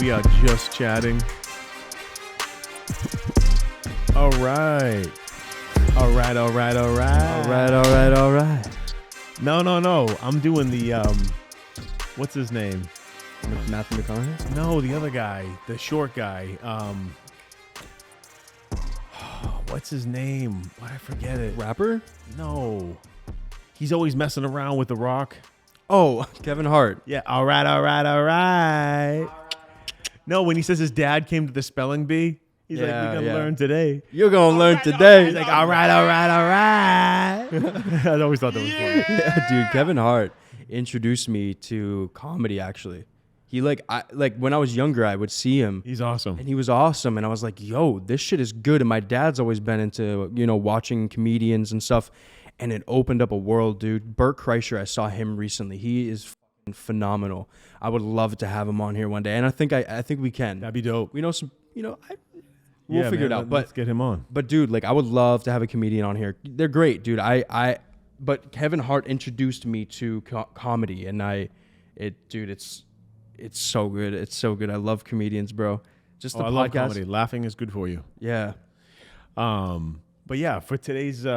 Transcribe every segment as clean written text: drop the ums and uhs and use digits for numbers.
We are just chatting. All right. All right. No. I'm doing the, what's his name? Matthew McConaughey? No, the other guy, the short guy. What's his name? Why I forget it? Rapper? No. He's always messing around with The Rock. Oh, Kevin Hart. Yeah. All right. No, when he says his dad came to the spelling bee, he's like, we're going to learn today. You're going to learn today. He's like, all right. I always thought that was funny. Yeah, dude, Kevin Hart introduced me to comedy, actually. He when I was younger, I would see him. He's awesome. And he was awesome. And I was like, yo, this shit is good. And my dad's always been into, watching comedians and stuff. And it opened up a world, dude. Bert Kreischer, I saw him recently. He is fucking phenomenal. I would love to have him on here one day. And I think we can. That'd be dope. We know some, we'll figure it out. Let's get him on. But dude, I would love to have a comedian on here. They're great, dude. But Kevin Hart introduced me to comedy, and it's so good. It's so good. I love comedians, bro. Just the I podcast. love comedy. Laughing is good for you. Yeah. But yeah, for today's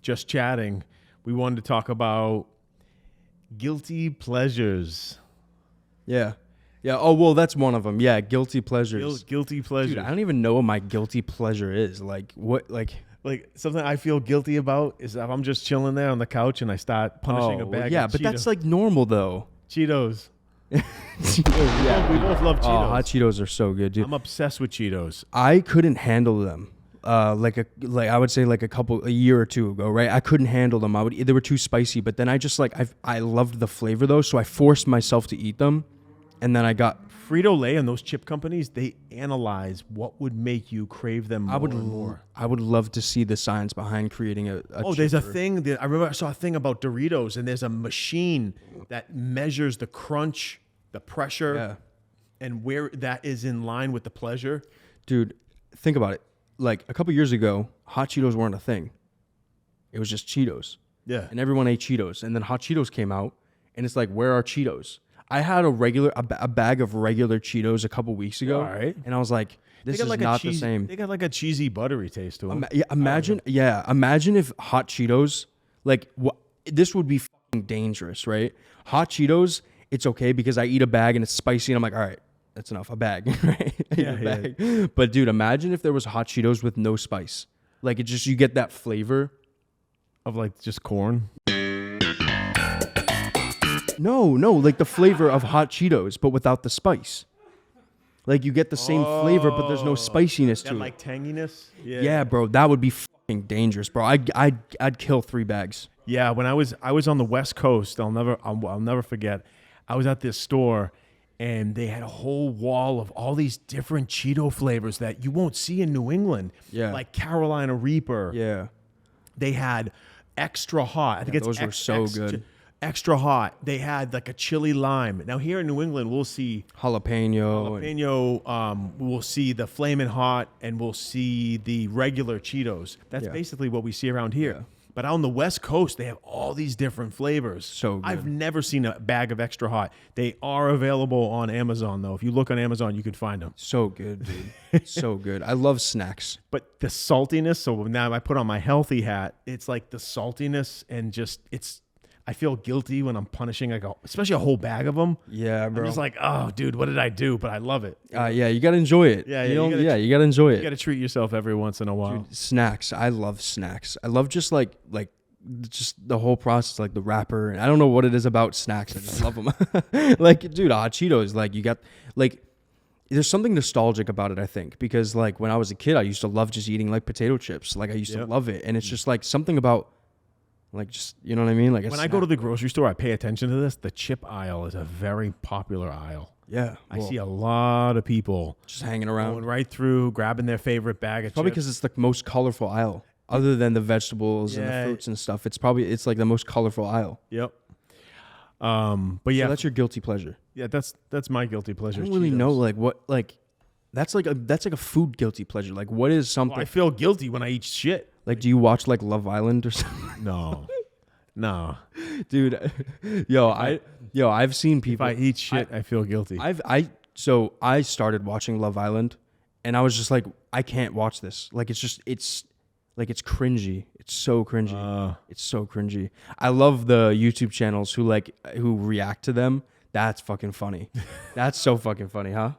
just chatting, we wanted to talk about guilty pleasures. Yeah. Yeah. Oh, well, that's one of them. Yeah. Guilty pleasures. Guilty pleasures. Dude, I don't even know what my guilty pleasure is. Like something I feel guilty about is if I'm just chilling there on the couch and I start punishing a bag of but Cheetos. that's like normal though. Cheetos. Cheetos, yeah. We both love Cheetos. Oh, hot Cheetos are so good, dude. I'm obsessed with Cheetos. I couldn't handle them. I would say a year or two ago, right? I couldn't handle them. They were too spicy, but then I loved the flavor though, so I forced myself to eat them, and then I got Frito-Lay and those chip companies. They analyze what would make you crave them more and more. I would love to see the science behind creating a there's a thing that I remember. I saw a thing about Doritos, and there's a machine that measures the crunch, the pressure, and where that is in line with the pleasure. Dude, think about it. Like a couple years ago, hot Cheetos weren't a thing. It was just Cheetos. Yeah. And everyone ate Cheetos. And then hot Cheetos came out, and it's like, where are Cheetos? I had a bag of regular Cheetos a couple weeks ago. All right. And I was like, this is not the same. They got like a cheesy, buttery taste to them. Imagine if hot Cheetos, this would be fucking dangerous, right? Hot Cheetos, it's okay because I eat a bag and it's spicy, and I'm like, all right, that's enough, a bag, right? Yeah. But dude, imagine if there was hot Cheetos with no spice. Like you get that flavor of like just corn. No, like the flavor of hot Cheetos, but without the spice. Like you get the same flavor, but there's no spiciness to it. Like tanginess. Yeah, bro, that would be fucking dangerous, bro. I'd kill 3 bags. Yeah, when I was on the West Coast, I'll never forget. I was at this store, and they had a whole wall of all these different Cheeto flavors that you won't see in New England. Yeah, like Carolina Reaper. Yeah, they had extra hot. I think those were so good. Extra hot. They had like a chili lime. Now here in New England, we'll see jalapeno. We'll see the flamin' hot, and we'll see the regular Cheetos. That's basically what we see around here. Yeah. But on the West Coast, they have all these different flavors. So good. I've never seen a bag of extra hot. They are available on Amazon, though. If you look on Amazon, you can find them. So good, dude. So good. I love snacks. But the saltiness, so now I put on my healthy hat, it's like the saltiness and I feel guilty when I'm punishing especially a whole bag of them. Yeah, bro. I'm just like, oh, dude, what did I do? But I love it. Yeah, you got to enjoy it. You got to enjoy it. You got to treat yourself every once in a while. Dude, snacks. I love snacks. I love just just the whole process, like the wrapper. And I don't know what it is about snacks. I just love them. Dude, hot Cheetos, you got, there's something nostalgic about it, I think, because when I was a kid, I used to love just eating potato chips. I used to love it. And it's just something about, you know what I mean? When I go to the grocery store, I pay attention to this. The chip aisle is a very popular aisle. Yeah. I see a lot of people just hanging around. Going right through, grabbing their favorite bag of chips. Probably because it's the most colorful aisle. Other than the vegetables and the fruits and stuff. It's the most colorful aisle. Yep. But yeah. So that's your guilty pleasure. Yeah, that's my guilty pleasure. I don't really know that's like a food guilty pleasure. What is something? Well, I feel guilty when I eat shit. Do you watch Love Island or something? No. Dude, I've seen people. If I eat shit, I feel guilty. So I started watching Love Island, and I was just like, I can't watch this. Like, it's cringy. It's so cringy. It's so cringy. I love the YouTube channels who react to them. That's fucking funny. That's so fucking funny, huh?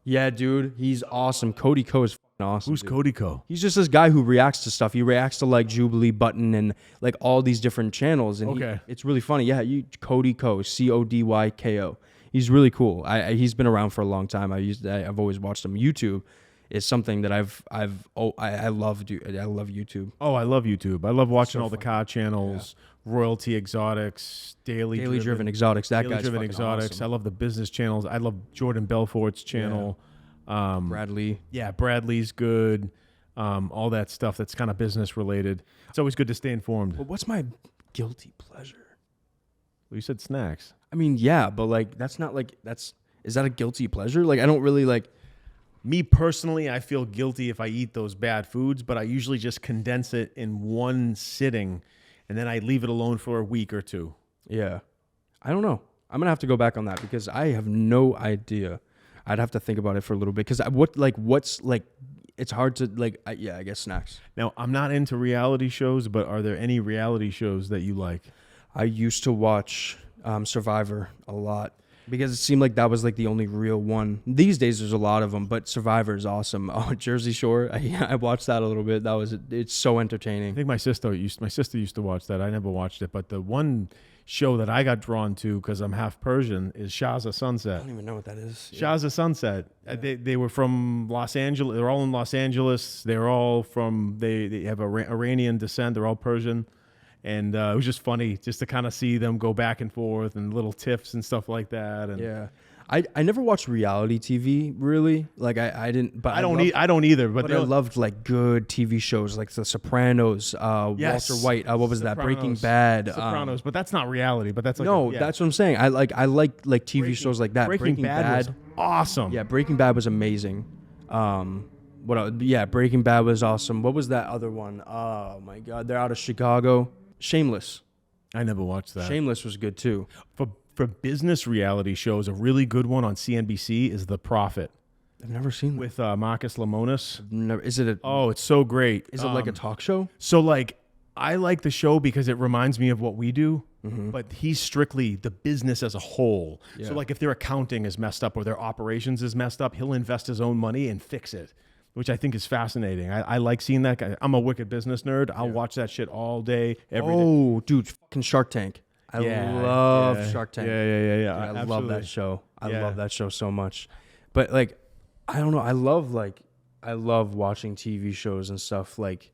Yeah, dude, he's awesome. Cody Ko is fucking awesome. Who's dude. Cody Ko? He's just this guy who reacts to stuff. He reacts to like Jubilee Button and like all these different channels, and Okay. it's really funny. Yeah, Cody Ko, CODYKO. He's really cool. He's been around for a long time. I've always watched him. YouTube is something that I love. Dude, I love YouTube. Oh, I love YouTube. I love watching So all the funny. car channels, Royalty Exotics, Daily Driven Exotics. That Daily guy's Driven fucking Exotics. I awesome. love the business channels. I love Jordan Belfort's channel. Bradley. Yeah, Bradley's good. All that stuff that's kind of business related. It's always good to stay informed. But what's my guilty pleasure? Well, you said snacks. I mean, yeah, but like that's not like is that a guilty pleasure? Like I don't really like. Me personally, I feel guilty if I eat those bad foods, but I usually just condense it in one sitting, and then I leave it alone for a week or two. Yeah, I don't know. I'm gonna have to go back on that because I have no idea. I'd have to think about it for a little bit because what's like. It's hard to like. I guess snacks. Now, I'm not into reality shows, but are there any reality shows that you like? I used to watch Survivor a lot because it seemed like that was like the only real one. These days, there's a lot of them, but Survivor is awesome. Oh, Jersey Shore. I watched that a little bit. It's so I entertaining. think my sister used to watch that. I never watched it, but the one show that I got drawn to because I'm half Persian is Shah's of I Sunset. don't even know what that is. Shah's of Sunset. They were from Los Angeles. They're all in Los Angeles. They're all from they have Iranian descent. They're all Persian, and it was just funny just to kind of see them go back and forth and little tiffs and stuff like that. And Yeah. I never watched reality TV really. Like I didn't. But I don't either. But, But I loved like good TV shows like The Sopranos, Yes. Walter White. What was that? Breaking Sopranos. Bad. Sopranos, but that's not reality. But that's like No, yeah. that's what I'm saying. I like TV shows like that. Breaking Bad was awesome. Yeah, Breaking Bad was amazing. Breaking Bad was awesome. What was that other one? Oh my God, they're out of Chicago. Shameless. I never watched that. Shameless was good too. For business reality shows, a really good one on CNBC is The Profit I've never seen that. with Marcus Lemonis. Is it Oh, it's so great. is it like a talk show? So like I like the show because it reminds me of what we do, but he's strictly the business as a whole. Yeah. So like if their accounting is messed up or their operations is messed up, he'll invest his own money and fix it, which I think is fascinating. I like seeing that guy. I'm a wicked business nerd. I'll watch that shit all day, every day. Oh, dude, fucking Shark Tank. I love Shark Tank. Yeah. Dude, I love Absolutely. that show. I Yeah. love that show so much. But like, I don't know. I love watching TV shows and stuff like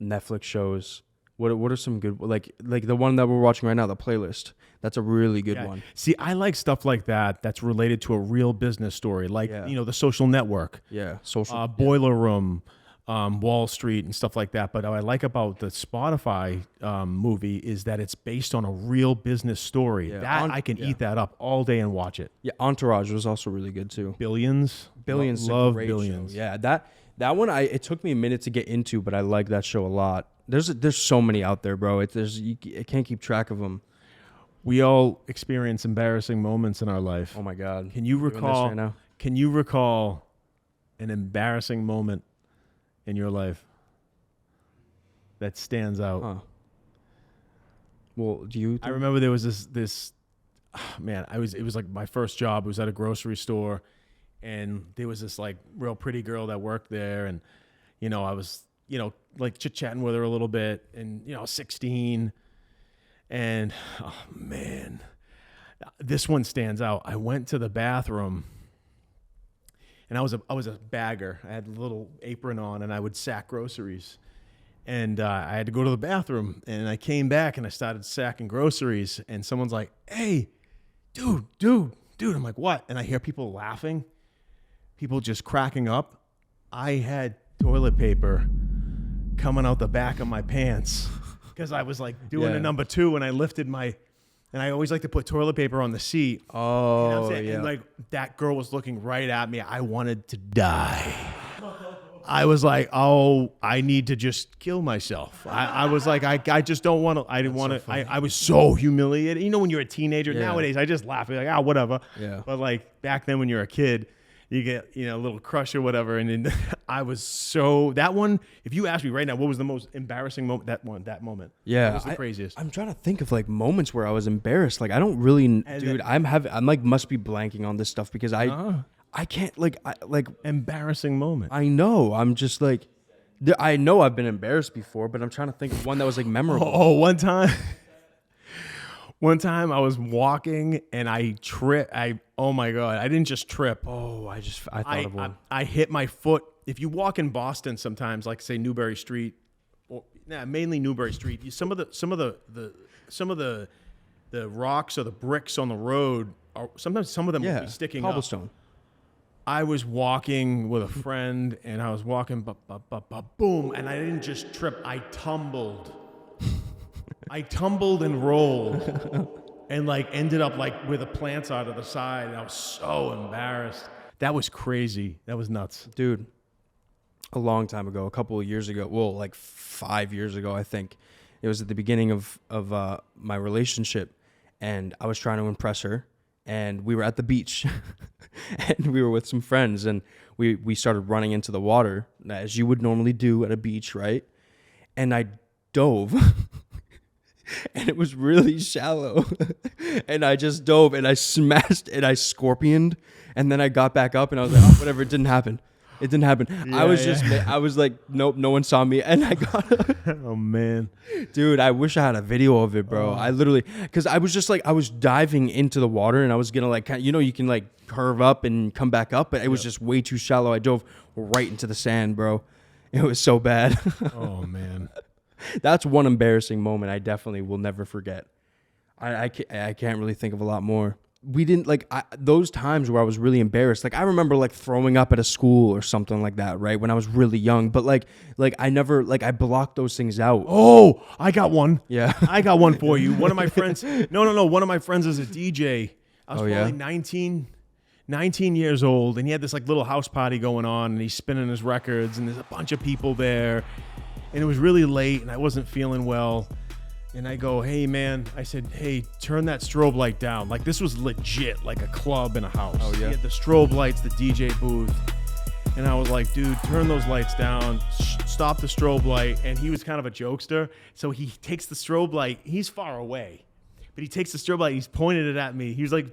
Netflix shows. What are some good like the one that we're watching right now, The Playlist? That's a really good Yeah. one. See, I like stuff like that that's related to a real business story, like Yeah. The Social Network, Yeah, social. Boiler Room, Wall Street, and stuff like that. But what I like about the Spotify movie is that it's based on a real business story. Yeah. That I can eat that up all day and watch it. Yeah, Entourage was also really good too. Billions, Billions, is a love great Billions. show. Yeah, that one it took me a minute to get into, but I like that show a lot. There's so many out there, bro. I can't keep track of them. We all experience embarrassing moments in our life. Oh my God. Can you Doing this recall? right now? Can you recall an embarrassing moment in your life that stands out? Huh. Well, do you? I remember there was this man. It was like my first job. It was at a grocery store, and there was this like real pretty girl that worked there, and I was like chit chatting with her a little bit, and 16, and oh man, this one stands out. I went to the bathroom. And I was a bagger. I had a little apron on, and I would sack groceries. And I had to go to the bathroom, and I came back, and I started sacking groceries. And someone's like, "Hey, dude." I'm like, "What?" And I hear people laughing, people just cracking up. I had toilet paper coming out the back of my pants because I was like doing Yeah. a number 2, and I lifted my. And I always like to put toilet paper on the seat. Oh, And yeah. like that girl was looking right at me. I wanted to die. I was like, oh, I need to just kill myself. I was like, I just don't want to. I didn't want to. I was so humiliated. You know, when you're a teenager nowadays, I just laugh. Like, whatever. Yeah. But like back then, when you're a kid, you get a little crush or whatever. And then I was so that one. If you ask me right now, what was the most embarrassing moment? That moment. Yeah, That was the craziest. I'm trying to think of like moments where I was embarrassed. Like I don't really, dude. I'm like must be blanking on this stuff because I can't like Embarrassing moment. I know. I'm just like, I know I've been embarrassed before, but I'm trying to think of one that was like memorable. Oh, one time I was walking and I tripped. Oh my God, I didn't just trip. Oh, I thought of one. I hit my foot. If you walk in Boston sometimes, like say Newbury Street, or mainly Newbury Street, some of the rocks or the bricks on the road are sometimes some of them will be sticking cobblestone. up. I was walking with a friend and I was walking, boom, and I didn't just trip. I tumbled. I tumbled and rolled and like ended up like with the plants out of the side. And I was so embarrassed. That was crazy. That was nuts. Dude, a long time ago, a couple of years ago, well, like 5 years ago, I think. It was at the beginning of my relationship, and I was trying to impress her, and we were at the beach, and we were with some friends, and we started running into the water, as you would normally do at a beach, right? And I dove, and it was really shallow, and I just dove, and I smashed, and I scorpioned, and then I got back up, and I was like, oh, whatever, it didn't happen. It didn't happen. Yeah, I was like, nope, no one saw me. And I got Oh, man. Dude, I wish I had a video of it, bro. I literally, because I was just like, I was diving into the water and I was going to like, you can like curve up and come back up, but it was just way too shallow. I dove right into the sand, bro. It was so bad. Oh, man. That's one embarrassing moment I definitely will never forget. I can't really think of a lot more. We didn't like those times where I was really embarrassed. Like I remember like throwing up at a school or something like that, right? When I was really young, but like I never I blocked those things out. Oh, I got one. Yeah. I got one for you. One of my friends. No. One of my friends is a DJ. I was probably 19 years old, and he had this like little house party going on, and he's spinning his records, and there's a bunch of people there, and it was really late, and I wasn't feeling well. And I go, hey, man, I said, hey, turn that strobe light down. Like, this was legit, like a club in a house. Oh, yeah. He had the strobe lights, the DJ booth. And I was like, dude, turn those lights down. Stop the strobe light. And he was kind of a jokester. So he takes the strobe light. He's far away. But he takes the strobe light. He's pointed it at me. He was like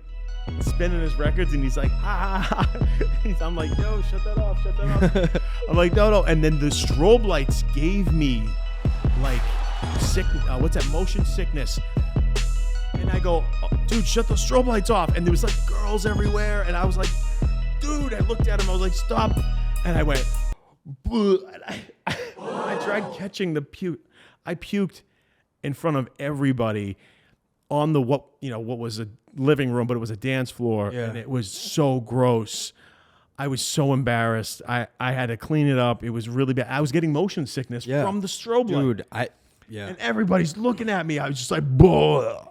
spinning his records. And he's like, ah. I'm like, no, shut that off. Shut that off. I'm like, no. And then the strobe lights gave me, like, what's that? Motion sickness. And I go, oh, dude, shut the strobe lights off. And there was like girls everywhere. And I was like, dude, I looked at him. I was like, stop. And I went, and I tried catching the puke. I puked in front of everybody on the what was a living room, but it was a dance floor. Yeah. And it was so gross. I was so embarrassed. I had to clean it up. It was really bad. I was getting motion sickness from the strobe light. Dude, And everybody's looking at me. I was just like, "Boah,"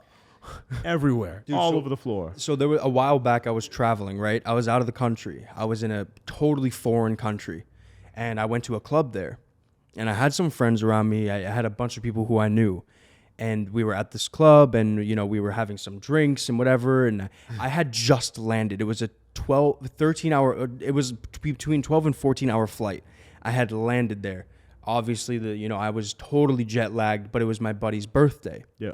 everywhere, Dude, all over the floor. So there was a while back I was traveling, right? I was out of the country. I was in a totally foreign country, and I went to a club there. And I had some friends around me. I had a bunch of people who I knew. And we were at this club, and we were having some drinks and whatever, and I had just landed. It was a 13 hour, it was between 12 and 14 hour flight. I had landed there. Obviously, I was totally jet lagged, but it was my buddy's birthday. Yeah.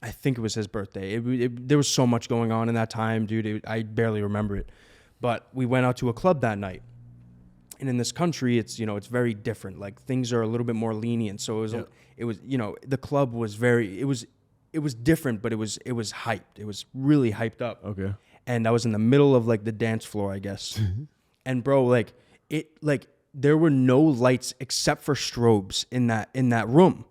I think it was his birthday. There was so much going on in that time, dude. I barely remember it. But we went out to a club that night. And in this country, it's very different. Like things are a little bit more lenient. So it was the club was it was different, but it was hyped. It was really hyped up. Okay. And I was in the middle of like the dance floor, I guess. And bro, there were no lights except for strobes in that room.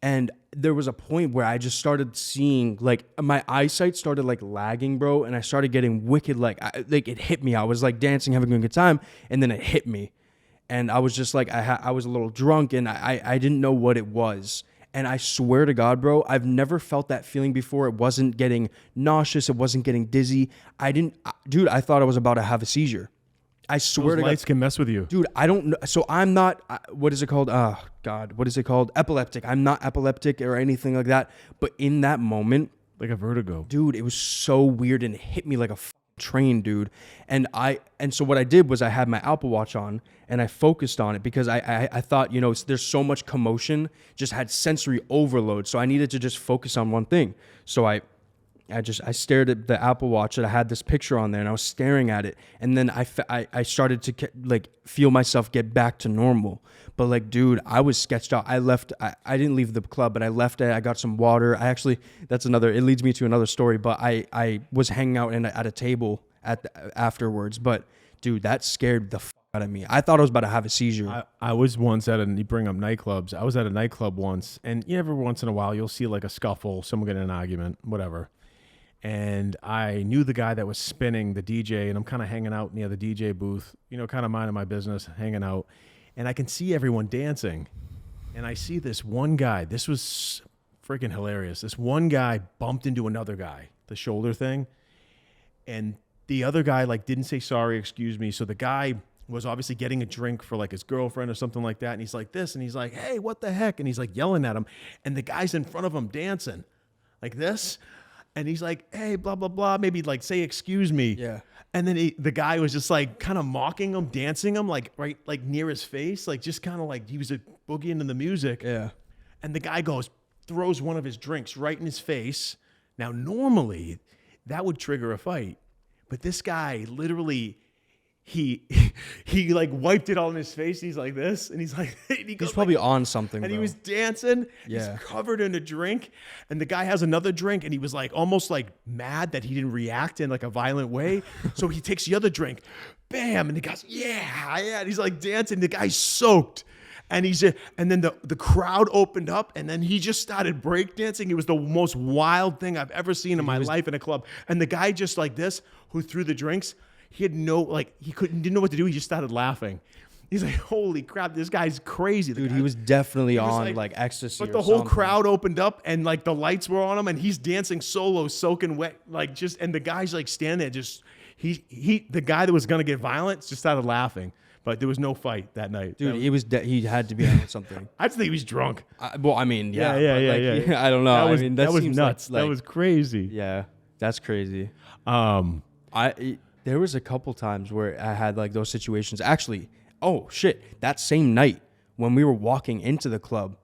And there was a point where I just started seeing, like, my eyesight started like lagging, bro, and I started getting wicked, it hit me. I was like dancing, having a good time, and then it hit me. And I was just like, I was a little drunk, and I didn't know what it was. And I swear to God, bro, I've never felt that feeling before. It wasn't getting nauseous. It wasn't getting dizzy. I thought I was about to have a seizure. I swear Those to lights can mess with you. dude, I don't know. So I'm not, what is it called? Oh, God. What is it called? Epileptic. I'm not epileptic or anything like that. But in that moment, Like a vertigo. dude, it was so weird and it hit me like a train, dude. And so what I did was I had my Apple Watch on and I focused on it because I thought, you know, there's so much commotion, just had sensory overload. So I needed to just focus on one thing. So I stared at the Apple Watch that I had this picture on there and I was staring at it. And then I started to like feel myself get back to normal. But like, dude, I was sketched out. I left, I didn't leave the club, but I left it. I got some water. It leads me to another story, but I was hanging out at a table afterwards. But dude, that scared the out of me. I thought I was about to have a seizure. I was once you bring up nightclubs. I was at a nightclub once, and every once in a while you'll see like a scuffle, someone get in an argument, whatever. And I knew the guy that was spinning the DJ, and I'm kind of hanging out near the DJ booth, you know, kind of minding my business, hanging out. And I can see everyone dancing. And I see this one guy. This was freaking hilarious. This one guy bumped into another guy, the shoulder thing. And the other guy, like, didn't say sorry, excuse me. So the guy was obviously getting a drink for, like, his girlfriend or something like that. And he's like this. And he's like, hey, what the heck? And he's, like, yelling at him. And the guy's in front of him dancing like this. And he's like, hey, blah, blah, blah. Maybe like say, excuse me. Yeah. And then the guy was just like kind of mocking him, dancing him like right like near his face. Like just kind of like he was boogieing into the music. Yeah. And the guy throws one of his drinks right in his face. Now, normally that would trigger a fight. But this guy literally, he like wiped it all in his face. He's like this, and he's like, and He's probably on something, and bro. he was dancing. Yeah. He's covered in a drink, and the guy has another drink, and he was like almost like mad that he didn't react in like a violent way. So he takes the other drink, bam, and the guy's yeah, and he's like dancing. The guy's soaked. And and then the crowd opened up, and then he just started breakdancing. It was the most wild thing I've ever seen in my life in a club. And the guy just like this, who threw the drinks, he had didn't know what to do. He just started laughing. He's like, holy crap, this guy's crazy. Dude, he was definitely on like ecstasy. But the whole crowd opened up, and like the lights were on him, and he's dancing solo, soaking wet, and the guy's like standing there, just the guy that was gonna get violent just started laughing. But there was no fight that night. Dude, he had to be on something. I just think he was drunk. Well, I mean, yeah. Yeah. I don't know. That was seems nuts. Like, that was crazy. Yeah, that's crazy. There was a couple times where I had like those situations. Actually, oh shit, that same night when we were walking into the club,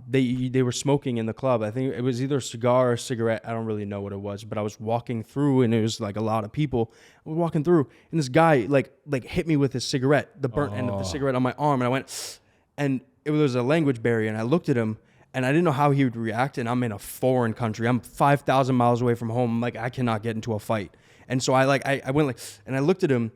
they were smoking in the club. I think it was either a cigar or a cigarette. I don't really know what it was, but I was walking through and it was like a lot of people. I was walking through and this guy like hit me with his cigarette, the burnt end of the cigarette on my arm, and I went, and it was a language barrier, and I looked at him and I didn't know how he would react, and I'm in a foreign country. I'm 5,000 miles away from home. Like I cannot get into a fight. And so I went like, and I looked at him,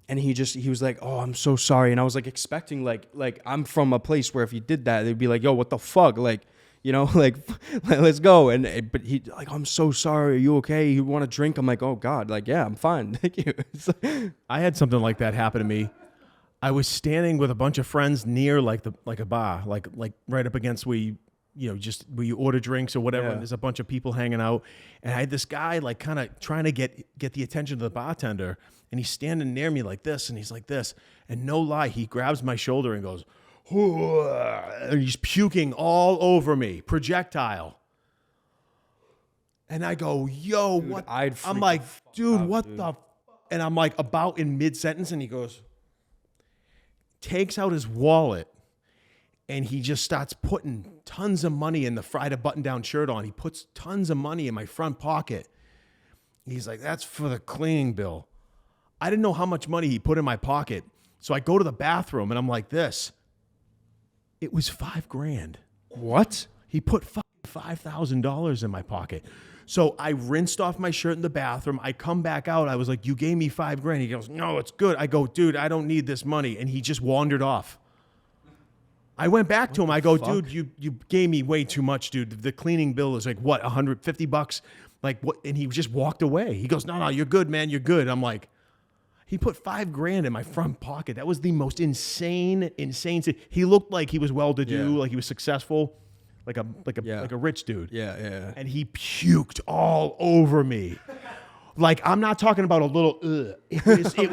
and he was like, oh, I'm so sorry. And I was like expecting like I'm from a place where if he did that, they'd be like, yo, what the fuck? Like, you know, like let's go. But he like, I'm so sorry. Are you okay? You want a drink? I'm like, oh God, like, yeah, I'm fine. Thank you. I had something like that happen to me. I was standing with a bunch of friends near like a bar, like right up against where you order drinks or whatever, and there's a bunch of people hanging out. And I had this guy like kind of trying to get the attention of the bartender, and he's standing near me like this, and he's like this. And no lie, he grabs my shoulder and goes, and he's puking all over me, projectile. And I go, yo, dude, what? I'm like, dude, out, what dude. the? And I'm like about in mid-sentence, and he goes, takes out his wallet, and he just starts putting tons of money in the Friday button-down shirt on. He puts tons of money in my front pocket. He's like, that's for the cleaning bill. I didn't know how much money he put in my pocket. So I go to the bathroom, and I'm like this. It was $5,000. What? He put $5,000 in my pocket. So I rinsed off my shirt in the bathroom. I come back out. I was like, you gave me $5,000. He goes, no, it's good. I go, dude, I don't need this money. And he just wandered off. I went back to him. I go, dude, you gave me way too much, dude. The cleaning bill is like, what, $150? Like, what? And he just walked away. He goes, no, you're good, man. You're good. I'm like, he put $5,000 in my front pocket. That was the most insane. He looked like he was well-to-do, like he was successful, like a rich dude. Yeah. And he puked all over me. Like, I'm not talking about a little, it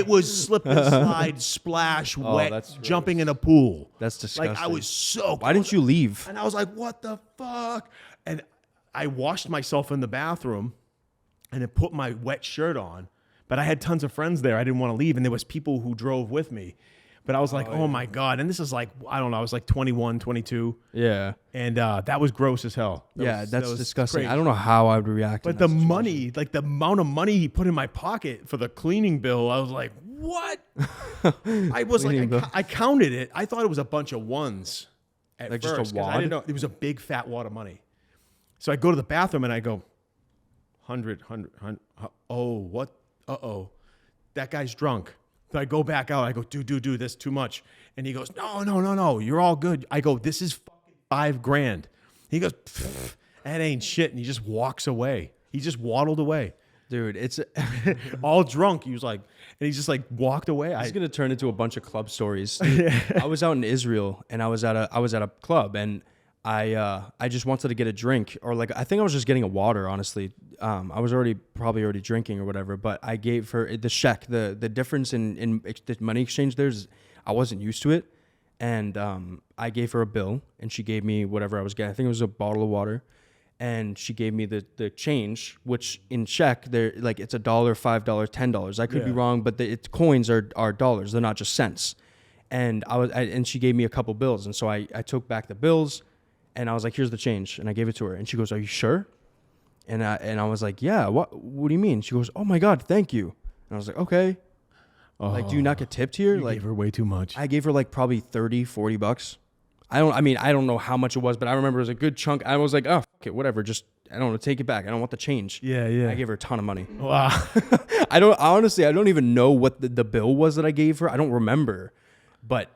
was slip and slide, splash, wet, that's gross. jumping in a pool. That's disgusting. Like, I was soaked. Why didn't you leave? And I was like, what the fuck? And I washed myself in the bathroom and then put my wet shirt on. But I had tons of friends there. I didn't want to leave. And there was people who drove with me. But I was like, oh my God. And this is like, I don't know. I was like 21, 22. Yeah. And that was gross as hell. That's disgusting. crazy. I don't know how I would react. But the money, like the amount of money he put in my pocket for the cleaning bill, I was like, what? I was like, I counted it. I thought it was a bunch of ones at like first. just a wad? I didn't know. It was a big fat wad of money. So I go to the bathroom and I go, 100. Oh, what? Uh-oh. That guy's drunk. So I go back out. I go, dude, this is too much. And he goes, no. You're all good. I go, this is fucking $5,000. He goes, that ain't shit. And he just walks away. He just waddled away. Dude, it's all drunk. He was like, and he just like walked away. It's gonna turn into a bunch of club stories. I was out in Israel and I was at a club and I just wanted to get a drink, or like I think I was just getting a water, honestly. I was probably already drinking or whatever, but I gave her the shekel. The difference in the money exchange there's I wasn't used to it, and I gave her a bill and she gave me whatever I was getting. I think it was a bottle of water, and she gave me the change, which in Czech they're like it's $1, $5, $10. I could be wrong, but coins are dollars. They're not just cents. And and she gave me a couple bills, and so I took back the bills. And I was like, here's the change. And I gave it to her. And she goes, are you sure? And I was like, yeah. What do you mean? She goes, oh my God, thank you. And I was like, okay. Like, do you not get tipped here? You like, gave her way too much. I gave her like probably $30-$40. I don't know how much it was, but I remember it was a good chunk. I was like, oh, fuck it, whatever. Just, I don't want to take it back. I don't want the change. Yeah. I gave her a ton of money. Wow. I don't even know what the bill was that I gave her. I don't remember. But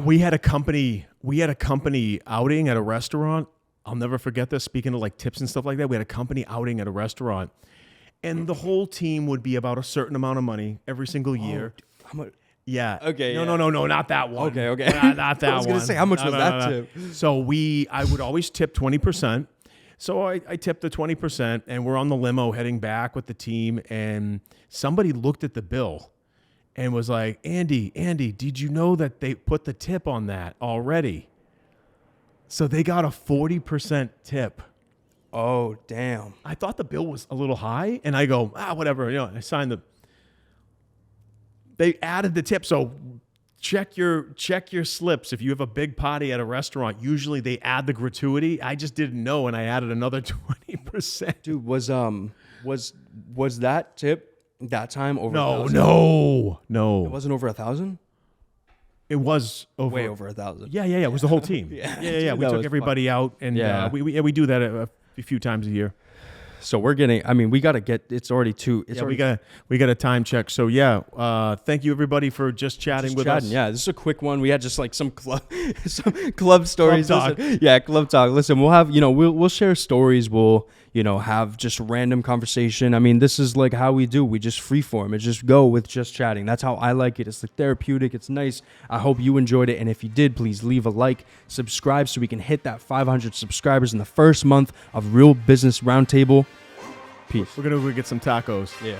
we had a company outing at a restaurant. I'll never forget this. Speaking of like tips and stuff like that, we had a company outing at a restaurant, and the whole team would be about a certain amount of money every single year. How much? Yeah. Okay. No, not that one. Okay. Not that one. I was gonna say, how much was that tip? So I would always tip 20%. So I tipped the 20%, and we're on the limo heading back with the team, and somebody looked at the bill and was like, Andy, did you know that they put the tip on that already? So they got a 40% tip. Oh, damn. I thought the bill was a little high, and I go, whatever. I signed they added the tip. So check your slips. If you have a big party at a restaurant, usually they add the gratuity. I just didn't know, and I added another 20%. Dude, was that tip that time over? No. It wasn't over 1,000. It was way over 1,000. Yeah. It was the whole team. Yeah. We took everybody out, and we do that a few times a year. So we're getting. I mean, we got to get. It's already two. We got a time check. So thank you everybody for just chatting with us. Yeah, this is a quick one. We had just like some club stories. Club talk. Listen, club talk. Listen, we'll have we'll share stories. We'll have just random conversation. I mean, this is like how we do. We just freeform. It's just go with just chatting. That's how I like it. It's like therapeutic. It's nice. I hope you enjoyed it. And if you did, please leave a like, subscribe so we can hit that 500 subscribers in the first month of Real Business Roundtable. Peace. We're gonna go get some tacos. Yeah.